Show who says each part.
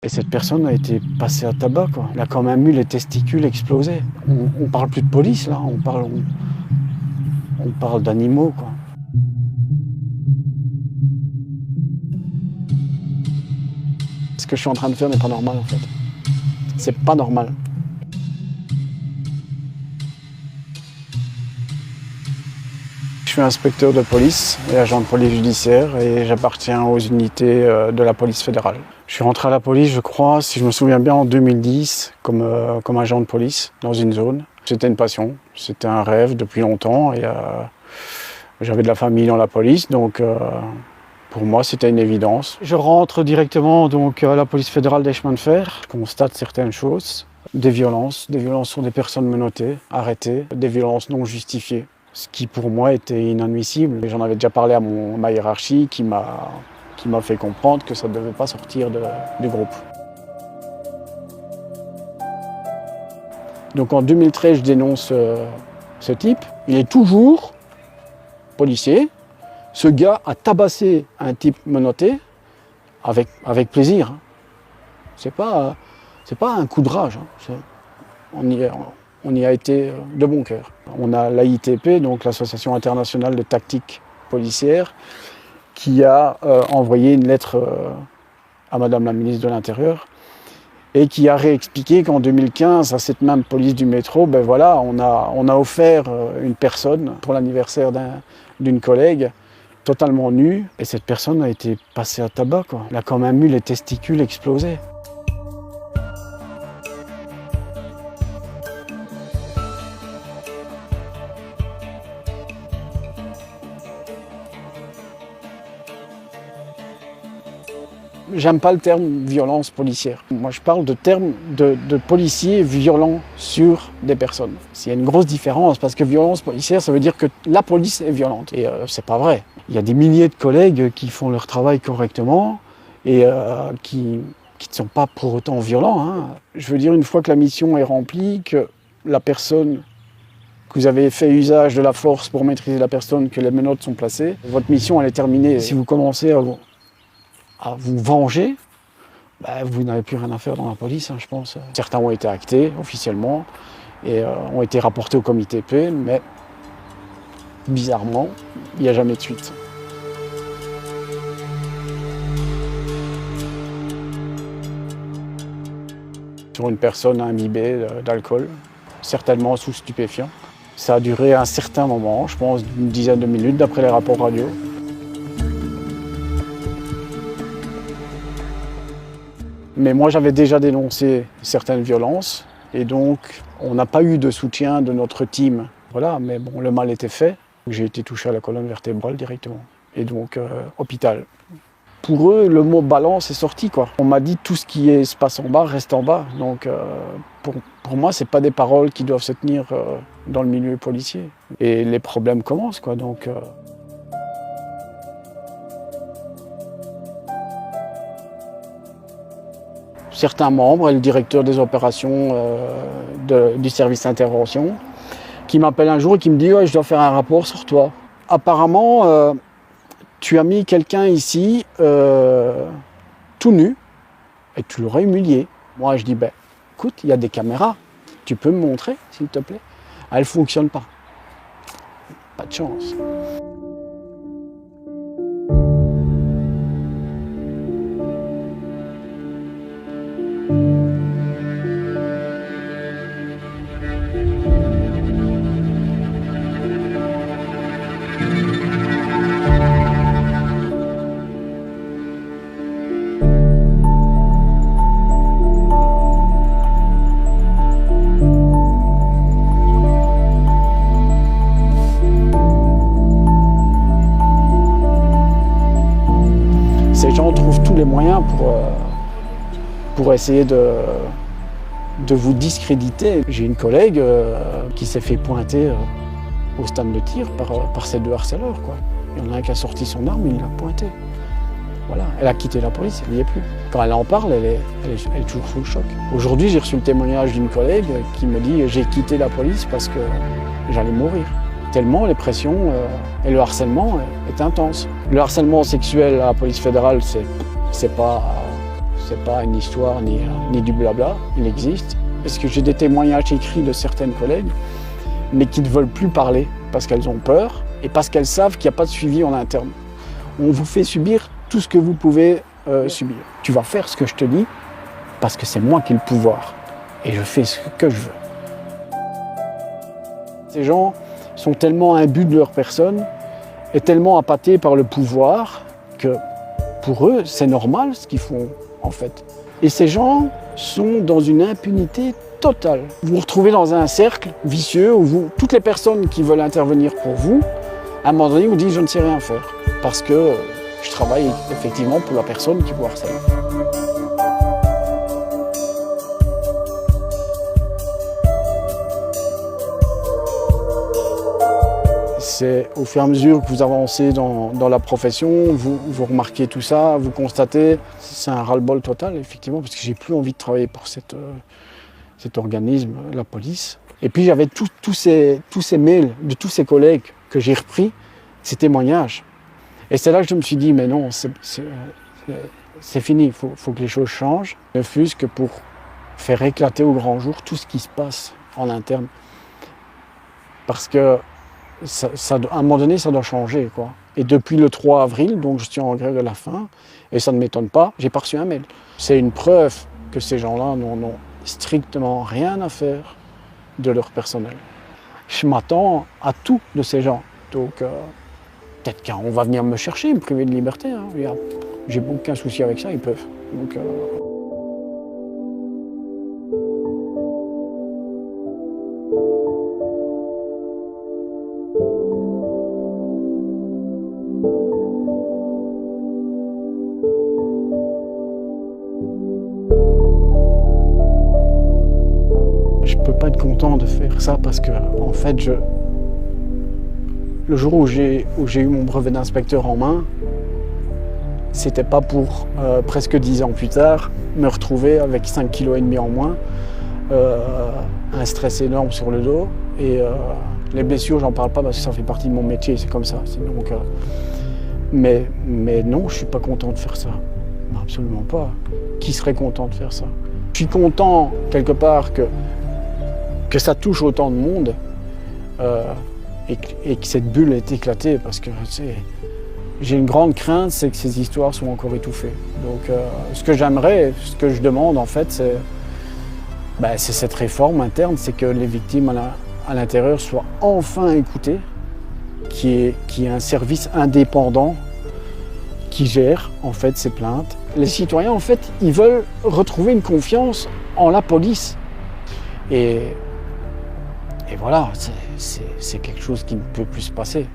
Speaker 1: Et cette personne a été passée à tabac, quoi. Elle a quand même eu les testicules explosés. On parle plus de police, là, on parle d'animaux, quoi. Ce que je suis en train de faire n'est pas normal, en fait. C'est pas normal. Je suis inspecteur de police et agent de police judiciaire et j'appartiens aux unités de la police fédérale. Je suis rentré à la police, je crois, si je me souviens bien, en 2010 comme agent de police dans une zone. C'était une passion, c'était un rêve depuis longtemps et j'avais de la famille dans la police, donc pour moi c'était une évidence. Je rentre directement donc à la police fédérale des chemins de fer. Je constate certaines choses, des violences sur des personnes menottées, arrêtées, des violences non justifiées. Ce qui pour moi était inadmissible. J'en avais déjà parlé à ma hiérarchie qui m'a fait comprendre que ça ne devait pas sortir du groupe. Donc en 2013, je dénonce ce type. Il est toujours policier. Ce gars a tabassé un type menotté avec plaisir. C'est pas un coup de rage. On y a été de bon cœur. On a l'AITP, donc l'Association internationale de tactique policière, qui a envoyé une lettre à Madame la ministre de l'Intérieur et qui a réexpliqué qu'en 2015, à cette même police du métro, ben voilà, on a offert une personne pour l'anniversaire d'une collègue totalement nue et cette personne a été passée à tabac, quoi. Elle a quand même eu les testicules explosés. J'aime pas le terme violence policière. Moi, je parle de terme de policiers violents sur des personnes. Il y a une grosse différence parce que violence policière, ça veut dire que la police est violente. Et c'est pas vrai. Il y a des milliers de collègues qui font leur travail correctement et qui ne sont pas pour autant violents, hein. Je veux dire, une fois que la mission est remplie, que la personne, que vous avez fait usage de la force pour maîtriser la personne, que les menottes sont placées, votre mission, elle est terminée. Si vous commencez à vous venger, ben, vous n'avez plus rien à faire dans la police, hein, je pense. Certains ont été actés officiellement et ont été rapportés au comité P, mais bizarrement, il n'y a jamais de suite. Sur une personne imbibée d'alcool, certainement sous stupéfiant. Ça a duré un certain moment, je pense une dizaine de minutes d'après les rapports radio. Mais moi, j'avais déjà dénoncé certaines violences et donc on n'a pas eu de soutien de notre team. Voilà, mais bon, le mal était fait. J'ai été touché à la colonne vertébrale directement et donc hôpital. Pour eux, le mot balance est sorti, quoi. On m'a dit tout ce qui se passe en bas reste en bas. Donc pour moi, c'est pas des paroles qui doivent se tenir dans le milieu policier. Et les problèmes commencent, quoi. Donc certains membres et le directeur des opérations du service d'intervention qui m'appelle un jour et qui me dit ouais, « je dois faire un rapport sur toi ». Apparemment, tu as mis quelqu'un ici tout nu et tu l'aurais humilié. Moi, je dis ben, écoute, il y a des caméras, tu peux me montrer, s'il te plaît. Elle ne fonctionne pas. Pas de chance. Ces gens trouvent tous les moyens pour essayer de vous discréditer. J'ai une collègue qui s'est fait pointer au stand de tir par ces deux harceleurs, quoi. Il y en a un qui a sorti son arme, il l'a pointé. Voilà. Elle a quitté la police, elle n'y est plus. Quand elle en parle, elle est toujours sous le choc. Aujourd'hui, j'ai reçu le témoignage d'une collègue qui me dit « j'ai quitté la police parce que j'allais mourir ». Tellement les pressions et le harcèlement est intense. Le harcèlement sexuel à la police fédérale, c'est pas c'est pas une histoire ni du blabla, il existe. Parce que j'ai des témoignages écrits de certaines collègues, mais qui ne veulent plus parler parce qu'elles ont peur et parce qu'elles savent qu'il n'y a pas de suivi en interne. On vous fait subir tout ce que vous pouvez subir. Tu vas faire ce que je te dis parce que c'est moi qui ai le pouvoir et je fais ce que je veux. Ces gens sont tellement imbus de leur personne et tellement appâtés par le pouvoir que pour eux, c'est normal ce qu'ils font en fait. Et ces gens sont dans une impunité totale. Vous vous retrouvez dans un cercle vicieux où toutes les personnes qui veulent intervenir pour vous, à un moment donné, vous disent « je ne sais rien faire » parce que je travaille effectivement pour la personne qui vous harcèle. C'est au fur et à mesure que vous avancez dans la profession, vous remarquez tout ça, vous constatez, c'est un ras-le-bol total, effectivement, parce que j'ai plus envie de travailler pour cet organisme, la police. Et puis j'avais tous ces mails de tous ces collègues que j'ai repris, ces témoignages. Et c'est là que je me suis dit, mais non, c'est fini, il faut que les choses changent, ne fût-ce que pour faire éclater au grand jour tout ce qui se passe en interne. Parce que à un moment donné, ça doit changer, quoi. Et depuis le 3 avril, donc je suis en grève de la faim, et ça ne m'étonne pas, j'ai pas reçu un mail. C'est une preuve que ces gens-là n'ont strictement rien à faire de leur personnel. Je m'attends à tout de ces gens. Donc peut-être qu'on va venir me chercher, me priver de liberté. Hein. J'ai aucun souci avec ça, ils peuvent. Donc, je peux pas être content de faire ça parce que, en fait, le jour où j'ai eu mon brevet d'inspecteur en main, c'était pas pour presque 10 ans plus tard me retrouver avec 5,5 kg en moins, un stress énorme sur le dos et les blessures, j'en parle pas parce que ça fait partie de mon métier, c'est comme ça. Donc, mais non, je suis pas content de faire ça, absolument pas. Qui serait content de faire ça? Je suis content quelque part que ça touche autant de monde et que cette bulle est éclatée parce que j'ai une grande crainte, c'est que ces histoires soient encore étouffées. Donc ce que j'aimerais, ce que je demande en fait, c'est cette réforme interne, c'est que les victimes à l'intérieur soient enfin écoutées, qu'il y ait un service indépendant qui gère en fait ces plaintes. Les citoyens en fait, ils veulent retrouver une confiance en la police. Et voilà, c'est quelque chose qui ne peut plus se passer.